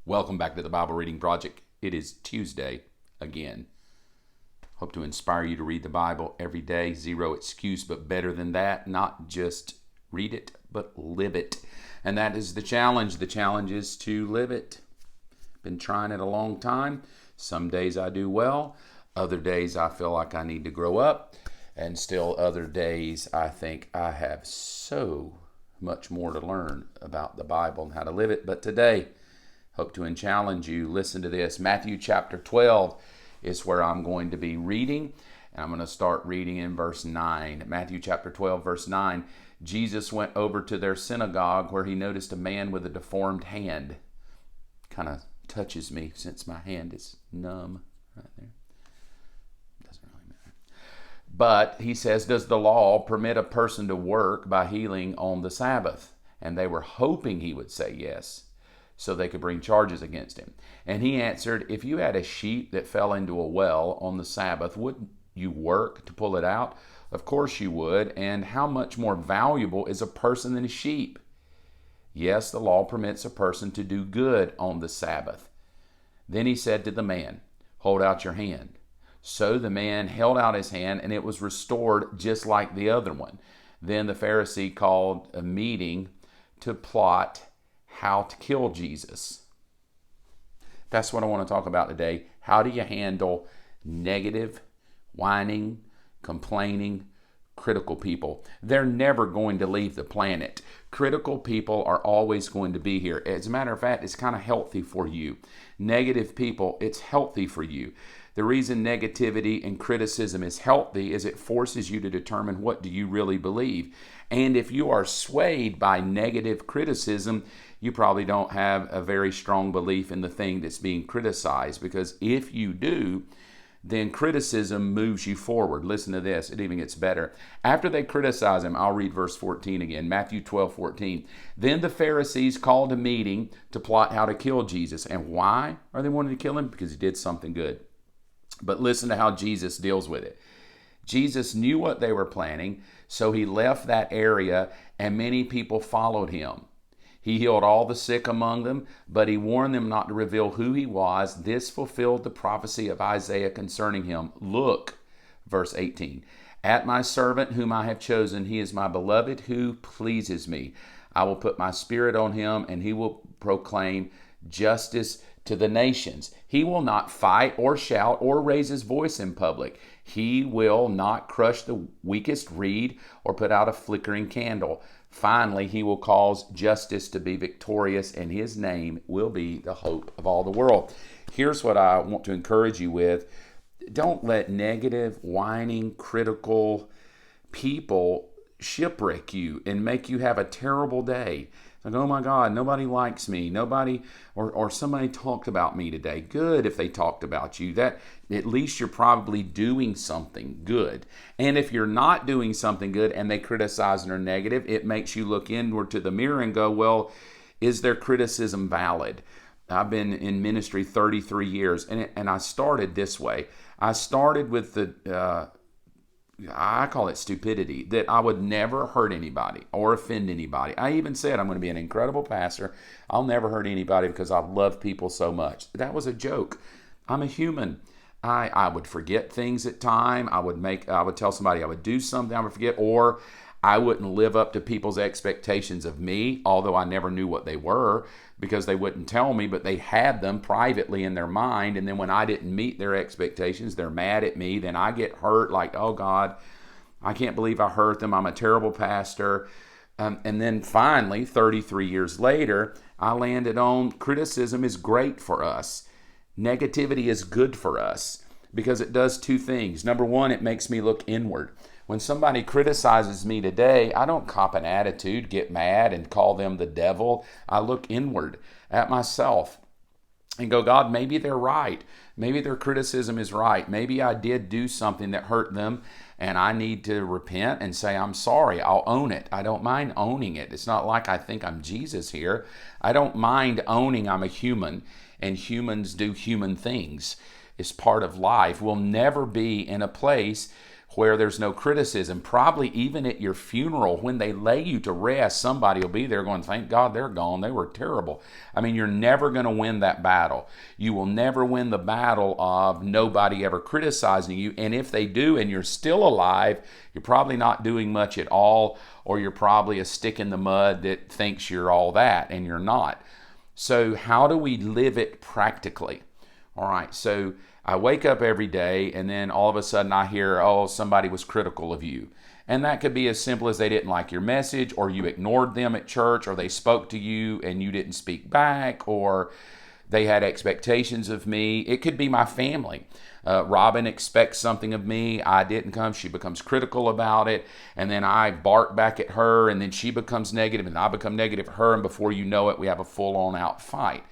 Welcome back to the Bible Reading Project. It is Tuesday again. Hope to inspire you to read the Bible every day. Zero excuse, but better than that. Not just read it, but live it. And that is the challenge. The challenge is to live it. Been trying it a long time. Some days I do well. Other days I feel like I need to grow up. And still other days I think I have so much more to learn about the Bible and how to live it. But today, hope to challenge you. Listen to this. Matthew chapter 12 is where I'm going to be reading. And I'm going to start reading in verse 9. Matthew chapter 12, verse 9. Jesus went over to their synagogue where he noticed a man with a deformed hand. Kind of touches me since my hand is numb right there. Doesn't really matter. But he says, does the law permit a person to work by healing on the Sabbath? And they were hoping he would say yes, so they could bring charges against him. And he answered, if you had a sheep that fell into a well on the Sabbath, wouldn't you work to pull it out? Of course you would. And how much more valuable is a person than a sheep? Yes, the law permits a person to do good on the Sabbath. Then he said to the man, hold out your hand. So the man held out his hand, and it was restored just like the other one. Then the Pharisee called a meeting to plot how to kill Jesus. That's what I want to talk about today. How do you handle negative, whining, complaining, critical people? They're never going to leave the planet. Critical people are always going to be here. As a matter of fact, it's kind of healthy for you. Negative people, it's healthy for you. The reason negativity and criticism is healthy is it forces you to determine what do you really believe. And if you are swayed by negative criticism, you probably don't have a very strong belief in the thing that's being criticized, because if you do, then criticism moves you forward. Listen to this. It even gets better. After they criticize him, I'll read verse 14 again, Matthew 12:14. Then the Pharisees called a meeting to plot how to kill Jesus. And why are they wanting to kill him? Because he did something good. But listen to how Jesus deals with it. Jesus knew what they were planning, so he left that area, and many people followed him. He healed all the sick among them, but he warned them not to reveal who he was. This fulfilled the prophecy of Isaiah concerning him. Look, verse 18, at my servant whom I have chosen, he is my beloved who pleases me. I will put my spirit on him, and he will proclaim justice to the nations. He will not fight or shout or raise his voice in public. He will not crush the weakest reed or put out a flickering candle. Finally, he will cause justice to be victorious, and his name will be the hope of all the world. Here's what I want to encourage you with. Don't let negative, whining, critical people shipwreck you and make you have a terrible day. Like, oh my God, nobody likes me. Nobody, or somebody talked about me today. Good if they talked about you. That at least you're probably doing something good. And if you're not doing something good and they criticize and are negative, it makes you look inward to the mirror and go, well, is their criticism valid? I've been in ministry 33 years, and I started this way. I started with I call it stupidity, that I would never hurt anybody or offend anybody. I even said I'm going to be an incredible pastor. I'll never hurt anybody because I love people so much. That was a joke. I'm a human. I would forget things at time. I would tell somebody I would do something I would forget, or I wouldn't live up to people's expectations of me, although I never knew what they were because they wouldn't tell me, but they had them privately in their mind. And then when I didn't meet their expectations, they're mad at me. Then I get hurt like, oh God, I can't believe I hurt them. I'm a terrible pastor. And then finally, 33 years later, I landed on criticism is great for us. Negativity is good for us because it does two things. Number one, it makes me look inward. When somebody criticizes me today, I don't cop an attitude, get mad, and call them the devil. I look inward at myself and go, God, maybe they're right. Maybe their criticism is right. Maybe I did do something that hurt them, and I need to repent and say, I'm sorry. I'll own it. I don't mind owning it. It's not like I think I'm Jesus here. I don't mind owning I'm a human, and humans do human things. It's part of life. We'll never be in a place where there's no criticism. Probably even at your funeral, when they lay you to rest, somebody will be there going, thank God they're gone. They were terrible. I mean, you're never going to win that battle. You will never win the battle of nobody ever criticizing you. And if they do and you're still alive, you're probably not doing much at all, or you're probably a stick in the mud that thinks you're all that and you're not. So how do we live it practically? All right, so I wake up every day and then all of a sudden I hear, oh, somebody was critical of you. And that could be as simple as they didn't like your message, or you ignored them at church, or they spoke to you and you didn't speak back, or they had expectations of me. It could be my family. Robin expects something of me. I didn't come. She becomes critical about it. And then I bark back at her, and then she becomes negative, and I become negative at her. And before you know it, we have a full-on out fight.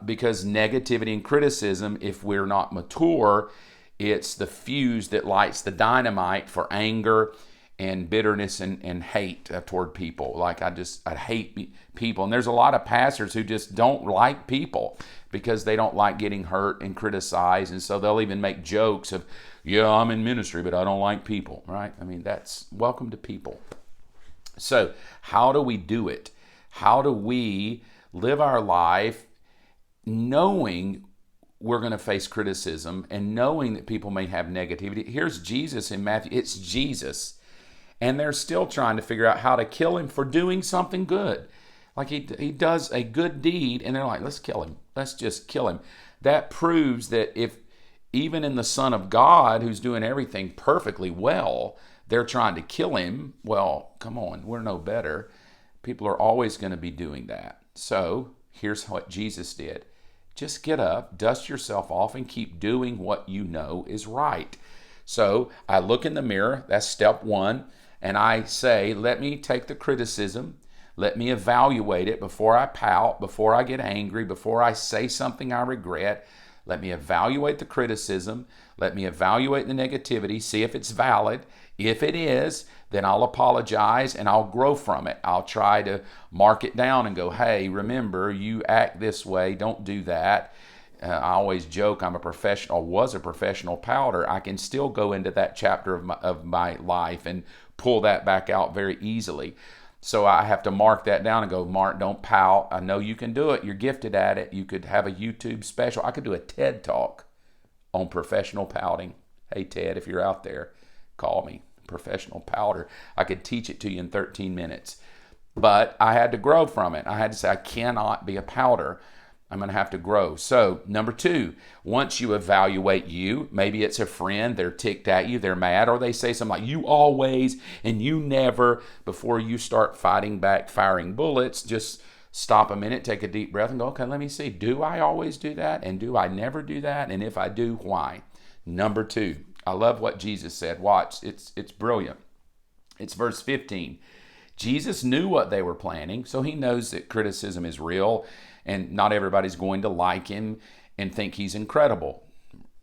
Because negativity and criticism, if we're not mature, it's the fuse that lights the dynamite for anger and bitterness and hate toward people. Like I hate people. And there's a lot of pastors who just don't like people because they don't like getting hurt and criticized. And so they'll even make jokes of, yeah, I'm in ministry, but I don't like people, right? I mean, that's welcome to people. So how do we do it? How do we live our life knowing we're going to face criticism and knowing that people may have negativity? Here's Jesus in Matthew. It's Jesus. And they're still trying to figure out how to kill him for doing something good. Like he does a good deed and they're like, let's kill him. Let's just kill him. That proves that if even in the Son of God, who's doing everything perfectly well, they're trying to kill him, well, come on, we're no better. People are always going to be doing that. So here's what Jesus did. Just get up, dust yourself off, and keep doing what you know is right. So I look in the mirror, that's step one, and I say, let me take the criticism, let me evaluate it before I pout, before I get angry, before I say something I regret. Let me evaluate the criticism, let me evaluate the negativity, see if it's valid. If it is, then I'll apologize and I'll grow from it. I'll try to mark it down and go, hey, remember, you act this way, don't do that. I always joke I'm a professional, was a professional pouter. I can still go into that chapter of my life and pull that back out very easily. So I have to mark that down and go, Mark, don't pout. I know you can do it. You're gifted at it. You could have a YouTube special. I could do a TED Talk on professional pouting. Hey, Ted, if you're out there, call me. Professional pouter. I could teach it to you in 13 minutes. But I had to grow from it. I had to say, I cannot be a pouter. I'm going to have to grow. So, number two, once you evaluate you, maybe it's a friend, they're ticked at you, they're mad, or they say something like, you always and you never. Before you start fighting back, firing bullets, just stop a minute, take a deep breath and go, okay, let me see. Do I always do that? And do I never do that? And if I do, why? Number two, I love what Jesus said. Watch, it's brilliant. It's verse 15. Jesus knew what they were planning, so he knows that criticism is real and not everybody's going to like him and think he's incredible.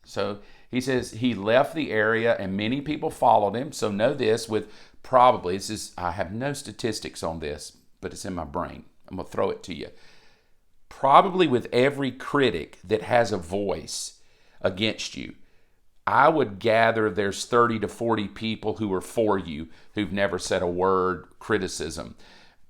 So he says he left the area and many people followed him. So know this with probably, I have no statistics on this, but it's in my brain. I'm going to throw it to you. Probably with every critic that has a voice against you, I would gather there's 30 to 40 people who are for you who've never said a word criticism.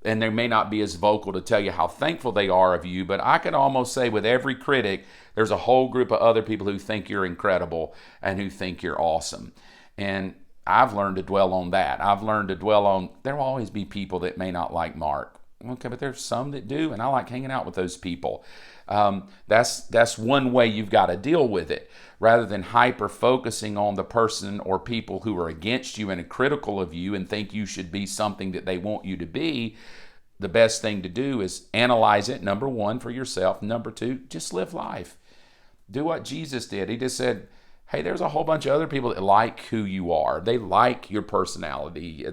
And they may not be as vocal to tell you how thankful they are of you, but I could almost say with every critic, there's a whole group of other people who think you're incredible and who think you're awesome. And I've learned to dwell on that. I've learned to dwell on, there will always be people that may not like Mark. Okay, but there's some that do, and I like hanging out with those people. That's one way you've got to deal with it. Rather than hyper-focusing on the person or people who are against you and are critical of you and think you should be something that they want you to be, the best thing to do is analyze it, number one, for yourself. Number two, just live life. Do what Jesus did. He just said, hey, there's a whole bunch of other people that like who you are. They like your personality.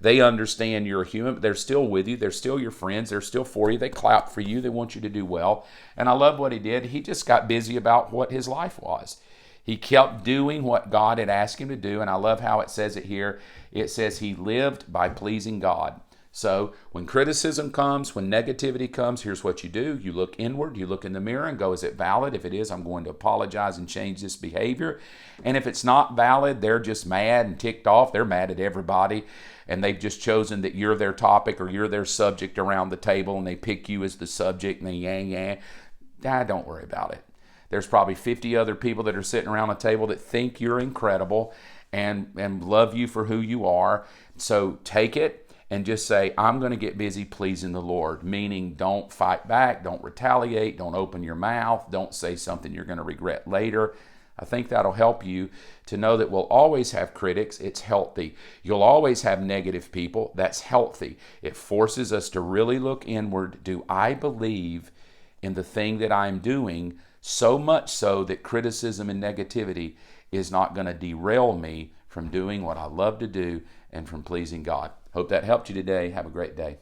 They understand you're a human, but they're still with you. They're still your friends. They're still for you. They clap for you. They want you to do well. And I love what he did. He just got busy about what his life was. He kept doing what God had asked him to do. And I love how it says it here. It says he lived by pleasing God. So when criticism comes, when negativity comes, here's what you do. You look inward, you look in the mirror and go, is it valid? If it is, I'm going to apologize and change this behavior. And if it's not valid, they're just mad and ticked off. They're mad at everybody. And they've just chosen that you're their topic or you're their subject around the table, and they pick you as the subject and they yang. Don't worry about it. There's probably 50 other people that are sitting around a table that think you're incredible and love you for who you are. So take it and just say, I'm going to get busy pleasing the Lord, meaning don't fight back, don't retaliate, don't open your mouth, don't say something you're going to regret later. I think that'll help you to know that we'll always have critics. It's healthy. You'll always have negative people. That's healthy. It forces us to really look inward. Do I believe in the thing that I'm doing, so much so that criticism and negativity is not going to derail me from doing what I love to do and from pleasing God? Hope that helped you today. Have a great day.